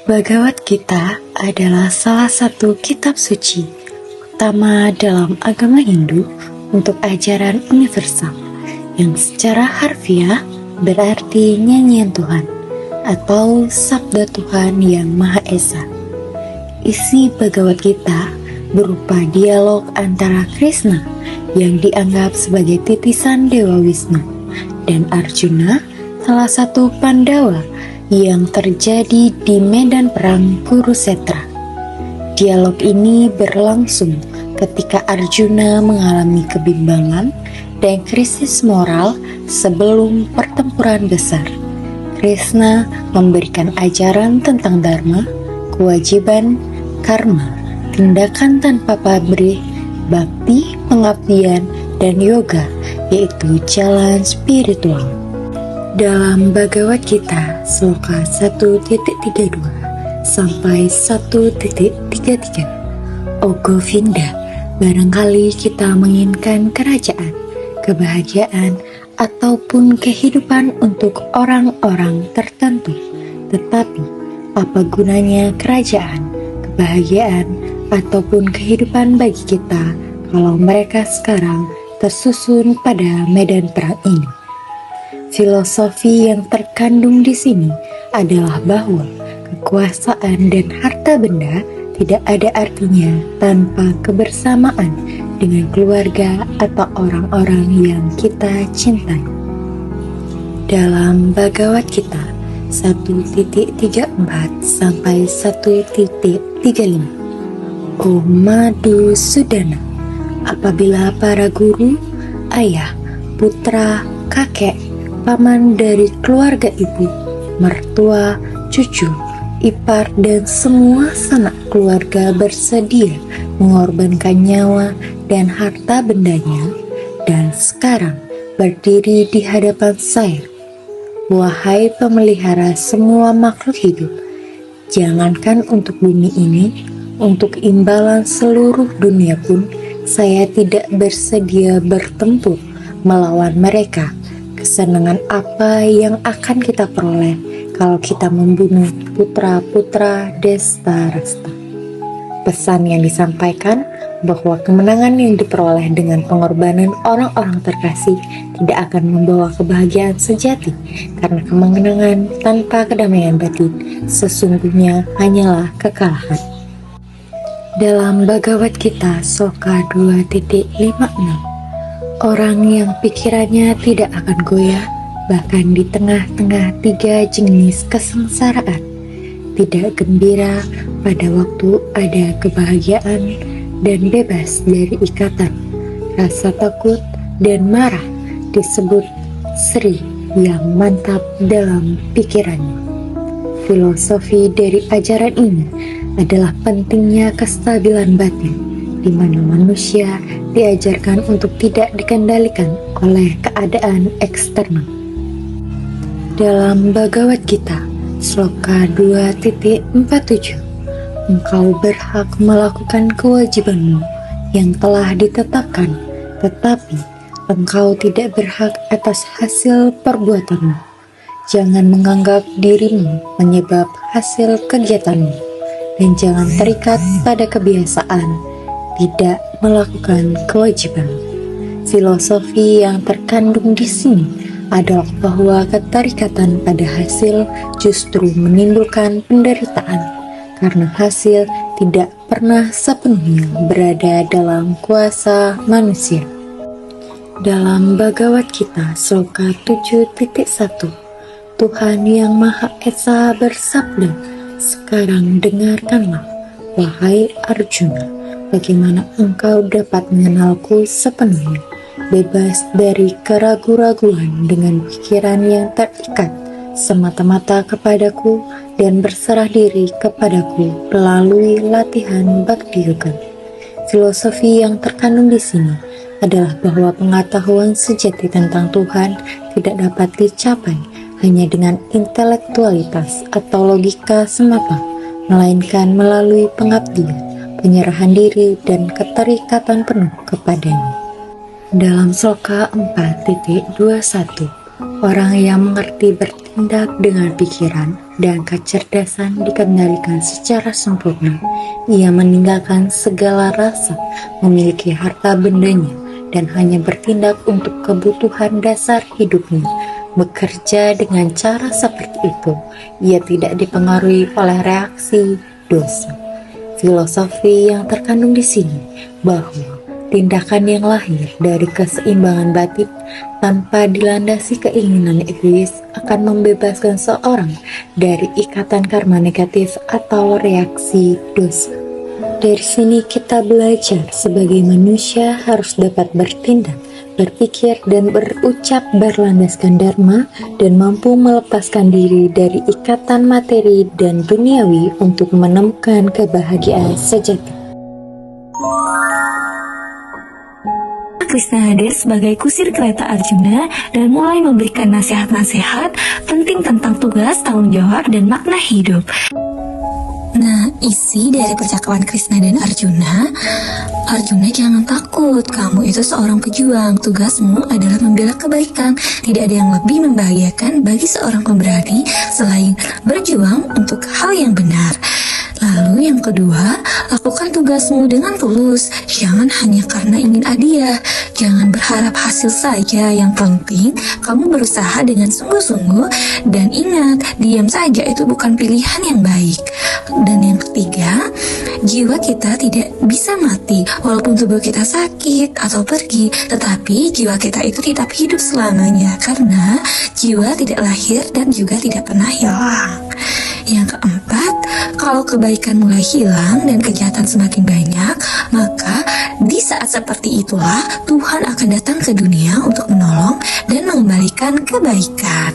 Bhagavad Gita adalah salah satu kitab suci utama dalam agama Hindu untuk ajaran universal yang secara harfiah berarti nyanyian Tuhan atau sabda Tuhan yang Maha Esa. Isi Bhagavad Gita berupa dialog antara Krishna yang dianggap sebagai titisan Dewa Wisnu dan Arjuna, salah satu Pandawa yang terjadi di medan perang Kurukshetra. Dialog ini berlangsung ketika Arjuna mengalami kebimbangan dan krisis moral sebelum pertempuran besar. Krishna memberikan ajaran tentang dharma, kewajiban, karma, tindakan tanpa pamrih, bakti, pengabdian, dan yoga, yaitu jalan spiritual. Dalam Bhagavad Gita sloka 1.32 sampai 1.33, O Govinda, barangkali kita menginginkan kerajaan, kebahagiaan, ataupun kehidupan untuk orang-orang tertentu. Tetapi, apa gunanya kerajaan, kebahagiaan, ataupun kehidupan bagi kita kalau mereka sekarang tersusun pada medan perang ini? Filosofi yang terkandung di sini adalah bahwa kekuasaan dan harta benda tidak ada artinya tanpa kebersamaan dengan keluarga atau orang-orang yang kita cintai. Dalam Bhagavad Gita 1.34 sampai 1.35, O Madhusudana, apabila para guru, ayah, putra, kakek, paman dari keluarga ibu, mertua, cucu, ipar, dan semua sanak keluarga bersedia mengorbankan nyawa dan harta bendanya, dan sekarang berdiri di hadapan saya, wahai pemelihara semua makhluk hidup, jangankan untuk bumi ini, untuk imbalan seluruh dunia pun, saya tidak bersedia bertempur melawan mereka. Kesenangan apa yang akan kita peroleh kalau kita membunuh putra-putra Destarasta? Pesan yang disampaikan bahwa kemenangan yang diperoleh dengan pengorbanan orang-orang terkasih tidak akan membawa kebahagiaan sejati, karena kemenangan tanpa kedamaian batin sesungguhnya hanyalah kekalahan. Dalam Bhagavad Gita sloka 2.56, orang yang pikirannya tidak akan goyah bahkan di tengah-tengah 3 jenis kesengsaraan, tidak gembira pada waktu ada kebahagiaan dan bebas dari ikatan, rasa takut dan marah, disebut Sri yang mantap dalam pikirannya. Filosofi dari ajaran ini adalah pentingnya kestabilan batin, di mana manusia diajarkan untuk tidak dikendalikan oleh keadaan eksternal. Dalam Bhagavad Gita sloka 2.47, engkau berhak melakukan kewajibanmu yang telah ditetapkan, tetapi engkau tidak berhak atas hasil perbuatanmu. Jangan menganggap dirimu menyebab hasil kegiatanmu, dan jangan terikat pada kebiasaan tidak melakukan kewajiban. Filosofi yang terkandung di sini adalah bahwa keterikatan pada hasil justru menimbulkan penderitaan, karena hasil tidak pernah sepenuhnya berada dalam kuasa manusia. Dalam Bhagavad Gita sloka 7.1, Tuhan yang Maha Esa bersabda, sekarang dengarkanlah, wahai Arjuna, bagaimana engkau dapat mengenalku sepenuhnya, bebas dari keraguan-raguan dengan pikiran yang terikat semata-mata kepadaku dan berserah diri kepadaku melalui latihan Bhakti Yoga. Filosofi yang terkandung di sini adalah bahwa pengetahuan sejati tentang Tuhan tidak dapat dicapai hanya dengan intelektualitas atau logika semata, melainkan melalui pengabdian, penyerahan diri, dan keterikatan penuh kepadanya. Dalam sloka 4.21, Orang yang mengerti bertindak dengan pikiran dan kecerdasan dikendalikan secara sempurna. Ia meninggalkan segala rasa memiliki harta bendanya dan hanya bertindak untuk kebutuhan dasar hidupnya. Bekerja dengan cara seperti itu, ia tidak dipengaruhi oleh reaksi dosa. Filosofi yang terkandung di sini bahwa tindakan yang lahir dari keseimbangan batin tanpa dilandasi keinginan egois akan membebaskan seorang dari ikatan karma negatif atau reaksi dosa. Dari sini kita belajar sebagai manusia harus dapat bertindak, berpikir dan berucap berlandaskan dharma dan mampu melepaskan diri dari ikatan materi dan duniawi untuk menemukan kebahagiaan sejati. Krishna hadir sebagai kusir kereta Arjuna dan mulai memberikan nasihat-nasihat penting tentang tugas, tanggung jawab, dan makna hidup. Nah, isi dari percakapan Krishna dan Arjuna, Arjuna jangan takut, kamu itu seorang pejuang, tugasmu adalah membela kebaikan. Tidak ada yang lebih membahagiakan bagi seorang pemberani selain berjuang untuk hal yang benar. Lalu yang kedua, lakukan tugasmu dengan tulus. Jangan hanya karena ingin hadiah. Jangan berharap hasil saja. Yang penting, kamu berusaha dengan sungguh-sungguh. Dan ingat, diam saja itu bukan pilihan yang baik. Dan yang ketiga, jiwa kita tidak bisa mati. Walaupun tubuh kita sakit atau pergi, tetapi jiwa kita itu tetap hidup selamanya. Karena jiwa tidak lahir dan juga tidak pernah hilang. Yang keempat, kalau kebaikan mulai hilang dan kejahatan semakin banyak, maka di saat seperti itulah Tuhan akan datang ke dunia untuk menolong dan mengembalikan kebaikan.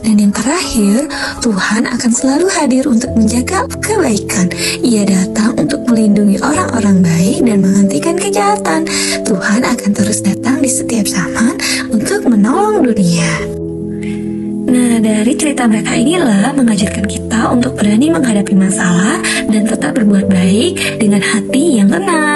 Dan yang terakhir, Tuhan akan selalu hadir untuk menjaga kebaikan. Ia datang untuk melindungi orang-orang baik dan menghentikan kejahatan. Tuhan akan terus datang di setiap zaman untuk menolong dunia. Nah, dari cerita mereka inilah mengajarkan kita untuk berani menghadapi masalah dan tetap berbuat baik dengan hati yang tenang.